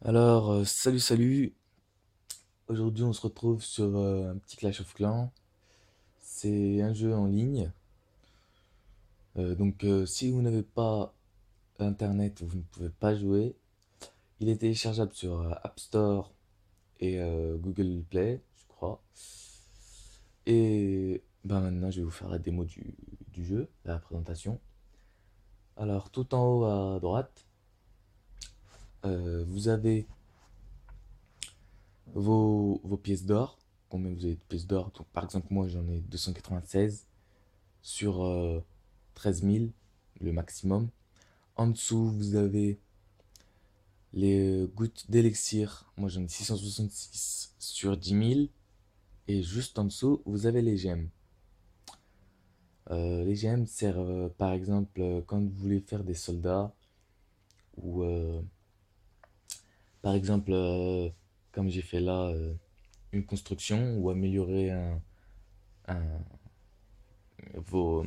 Alors, salut. Aujourd'hui, on se retrouve sur un petit Clash of Clans. C'est un jeu en ligne. Si vous n'avez pas Internet, vous ne pouvez pas jouer. Il est téléchargeable sur App Store et Google Play, je crois. Et ben maintenant, je vais vous faire la démo du jeu, la présentation. Alors, tout en haut à droite, vous avez vos pièces d'or. Combien vous avez de pièces d'or? Donc, par exemple, moi, j'en ai 296 sur 13 000, le maximum. En dessous, vous avez les gouttes d'élixir. Moi, j'en ai 666 sur 10 000. Et juste en dessous, vous avez les gemmes. Les gemmes servent, par exemple, quand vous voulez faire des soldats, ou par exemple, comme j'ai fait là, une construction, ou améliorer un- vos,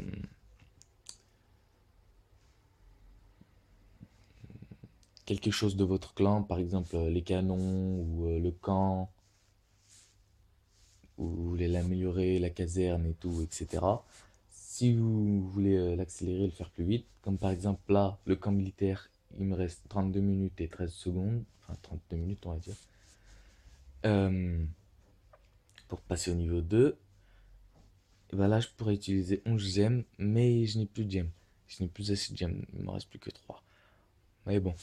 quelque chose de votre clan, par exemple les canons, ou le camp, ou vous voulez l'améliorer, la caserne et tout, etc. Si vous voulez l'accélérer, le faire plus vite, comme par exemple là, le camp militaire, il me reste 32 minutes et 13 secondes, enfin 32 minutes on va dire, euh, pour passer au niveau 2, et ben là je pourrais utiliser 11 gemmes, mais je n'ai plus de gemmes. Je n'ai plus assez de gemmes, il me reste plus que 3. Mais bon.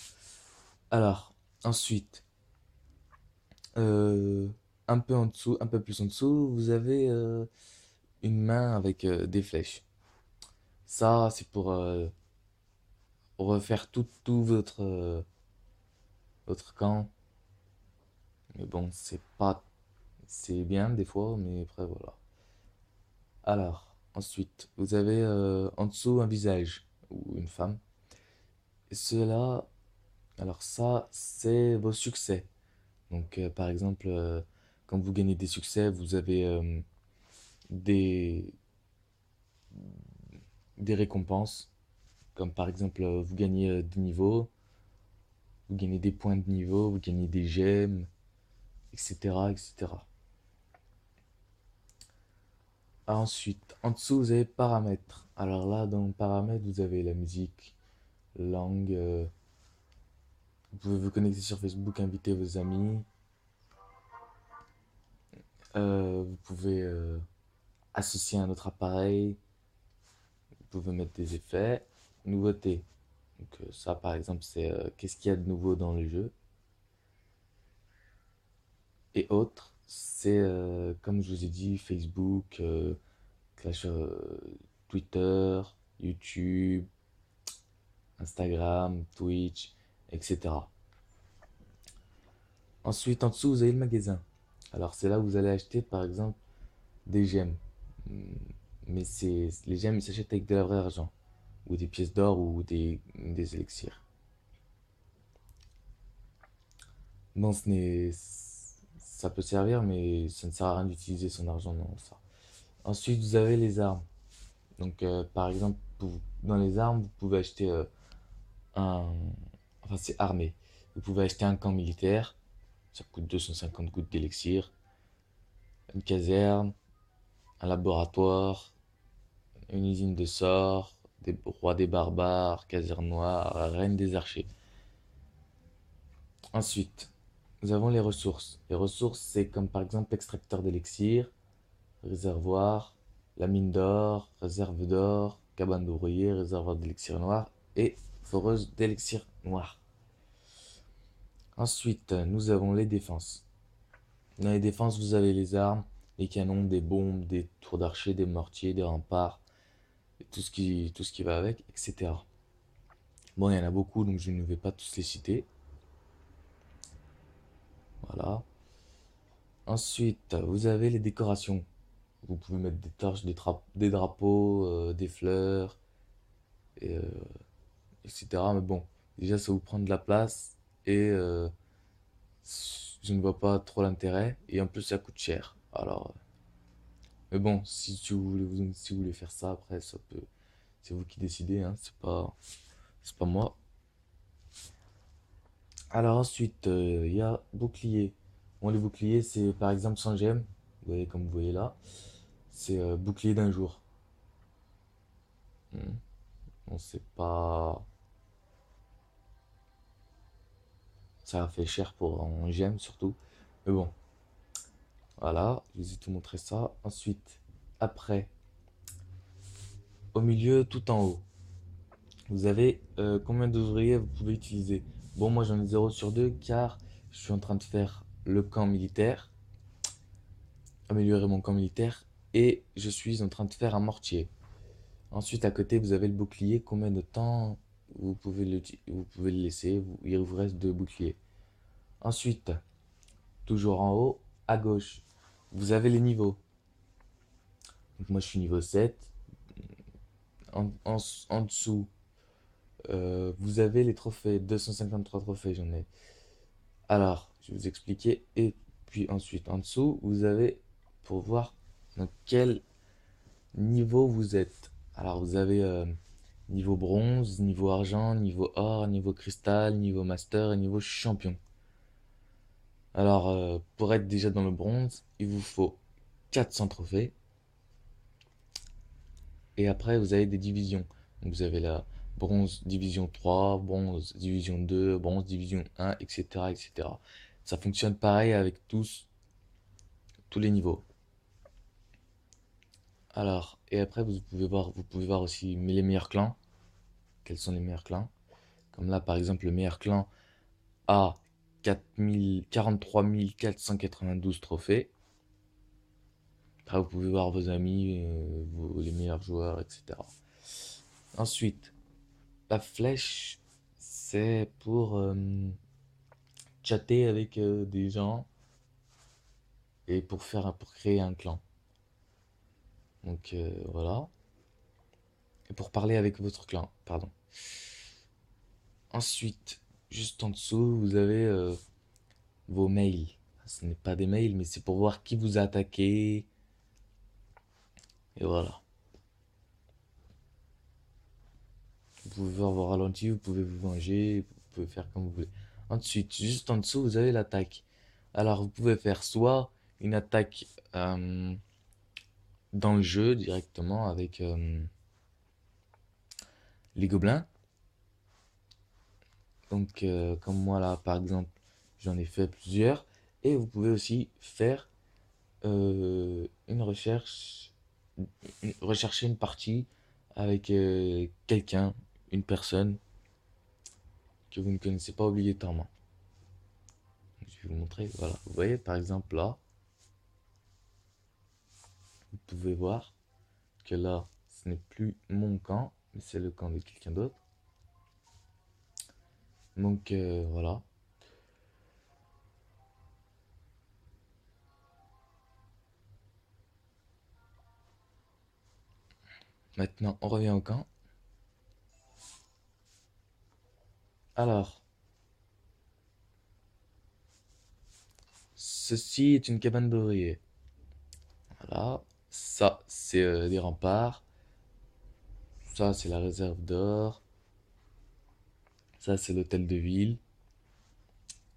Alors, ensuite, euh, un peu en dessous, un peu plus en dessous, vous avez une main avec des flèches. Ça, c'est pour refaire tout votre camp. Mais bon, c'est bien des fois, mais après voilà. Alors, ensuite, vous avez en dessous un visage ou une femme. Et cela, alors ça, c'est vos succès. Donc, par exemple, quand vous gagnez des succès, vous avez des, des récompenses. Comme par exemple, vous gagnez des niveaux, vous gagnez des points de niveau, vous gagnez des gemmes, etc., etc. Ensuite, en dessous, vous avez paramètres. Alors là, dans paramètres, vous avez la musique, langue. Vous pouvez vous connecter sur Facebook, inviter vos amis. Vous pouvez associer un autre appareil. Vous pouvez mettre des effets. Nouveautés. Donc ça, par exemple, c'est qu'est-ce qu'il y a de nouveau dans le jeu. Et autres, c'est comme je vous ai dit, Facebook, Clash, Twitter, YouTube, Instagram, Twitch, etc. Ensuite, en dessous, vous avez le magasin. Alors, c'est là où vous allez acheter, par exemple, des gemmes. Hmm, Mais les gemmes, ils s'achètent avec de la vraie argent. Ou des pièces d'or ou des élixirs. Non, ça peut servir, mais ça ne sert à rien d'utiliser son argent dans ça. Ensuite, vous avez les armes. Donc, par exemple, dans les armes, vous pouvez acheter un. Enfin, c'est armé. Vous pouvez acheter un camp militaire. Ça coûte 250 gouttes d'élixir. Une caserne, un laboratoire, une usine de sorts, des rois des barbares, caserne noire, reine des archers. Ensuite, nous avons les ressources. Les ressources, c'est comme par exemple extracteur d'élixir, réservoir, la mine d'or, réserve d'or, cabane d'ouvrier, réservoir d'élixir noir et foreuse d'élixir noir. Ensuite, nous avons les défenses. Dans les défenses, vous avez les armes, les canons, des bombes, des tours d'archers, des mortiers, des remparts, et tout ce qui va avec, etc. Bon, il y en a beaucoup, donc je ne vais pas tous les citer. Voilà. Ensuite, vous avez les décorations. Vous pouvez mettre des torches, des drapeaux, des fleurs, et, etc. Mais bon, déjà, ça vous prend de la place et je ne vois pas trop l'intérêt. Et en plus, ça coûte cher. Alors, mais bon, si vous voulez faire ça, après, ça peut, c'est vous qui décidez, hein, c'est pas moi. Alors ensuite, il y a bouclier. Bon, les boucliers, c'est par exemple sans gemme. Vous voyez, comme vous voyez là. C'est bouclier d'un jour. Hmm. Bon, c'est pas... Ça fait cher pour en gemme surtout. Mais bon, voilà, je vous ai tout montré ça. Ensuite, après, au milieu, tout en haut, vous avez combien d'ouvriers vous pouvez utiliser. Bon, moi j'en ai 0 sur 2 car je suis en train de faire le camp militaire, améliorer mon camp militaire, et je suis en train de faire un mortier. Ensuite, à côté, vous avez le bouclier. Combien de temps vous pouvez le laisser. Il vous reste 2 boucliers. Ensuite, toujours en haut, à gauche, vous avez les niveaux. Donc moi, je suis niveau 7. En dessous, vous avez les trophées. 253 trophées, j'en ai. Alors, je vais vous expliquer. Et puis ensuite, en dessous, vous avez pour voir dans quel niveau vous êtes. Alors, vous avez niveau bronze, niveau argent, niveau or, niveau cristal, niveau master et niveau champion. Alors, pour être déjà dans le bronze, il vous faut 400 trophées. Et après, vous avez des divisions. Donc, vous avez la bronze division 3, bronze division 2, bronze division 1, etc., etc. Ça fonctionne pareil avec tous les niveaux. Alors, et après, vous pouvez voir aussi les meilleurs clans. Quels sont les meilleurs clans? Comme là, par exemple, le meilleur clan a 43 492 trophées. Après, vous pouvez voir vos amis, les meilleurs joueurs, etc. Ensuite, la flèche, c'est pour chatter avec des gens et pour créer un clan. Donc voilà. Et pour parler avec votre clan, pardon. Ensuite, juste en dessous, vous avez vos mails. Ce n'est pas des mails, mais c'est pour voir qui vous a attaqué. Et voilà. Vous pouvez voir vos ralentis, vous pouvez vous venger, vous pouvez faire comme vous voulez. Ensuite, juste en dessous, vous avez l'attaque. Alors, vous pouvez faire soit une attaque dans le jeu directement avec les gobelins. Donc, comme moi là, par exemple, j'en ai fait plusieurs. Et vous pouvez aussi faire une recherche, rechercher une partie avec quelqu'un, une personne que vous ne connaissez pas obligatoirement. Je vais vous montrer, voilà. Vous voyez, par exemple là, vous pouvez voir que là, ce n'est plus mon camp, mais c'est le camp de quelqu'un d'autre. Donc voilà. Maintenant, on revient au camp. Alors, ceci est une cabane d'ouvriers. Voilà. Ça, c'est des remparts. Ça, c'est la réserve d'or. Ça, c'est l'hôtel de ville.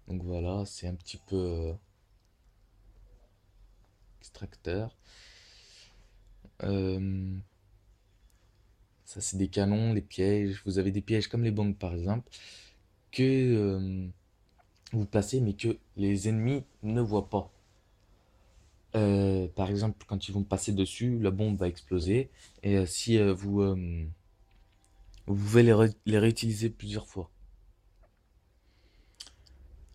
Donc voilà, c'est un petit peu extracteur. Euh, Ça, c'est des canons, les pièges. Vous avez des pièges comme les bombes, par exemple, que vous placez, mais que les ennemis ne voient pas. Par exemple, quand ils vont passer dessus, la bombe va exploser. Et si vous pouvez les réutiliser plusieurs fois.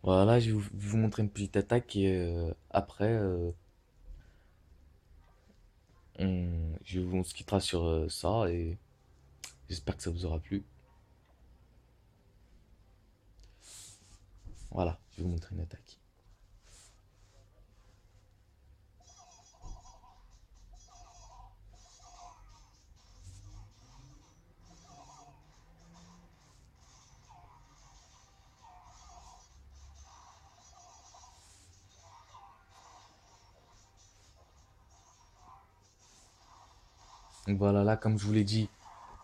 Voilà, je vais vous montrer une petite attaque et après, on se quittera sur ça et j'espère que ça vous aura plu. Voilà, je vais vous montrer une attaque. Donc voilà, là, comme je vous l'ai dit,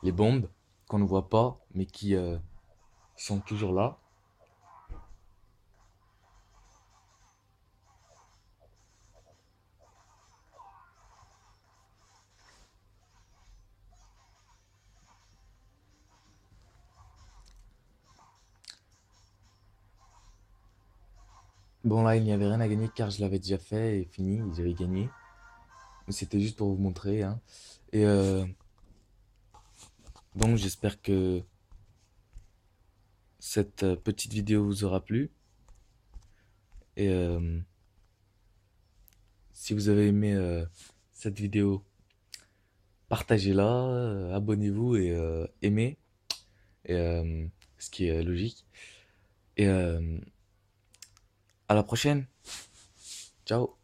les bombes qu'on ne voit pas, mais qui sont toujours là. Bon, là, il n'y avait rien à gagner car je l'avais déjà fait et fini, j'avais gagné. Mais c'était juste pour vous montrer, hein. Et donc, j'espère que cette petite vidéo vous aura plu. Et si vous avez aimé cette vidéo, partagez-la, abonnez-vous et aimez, et, ce qui est logique. Et à la prochaine. Ciao.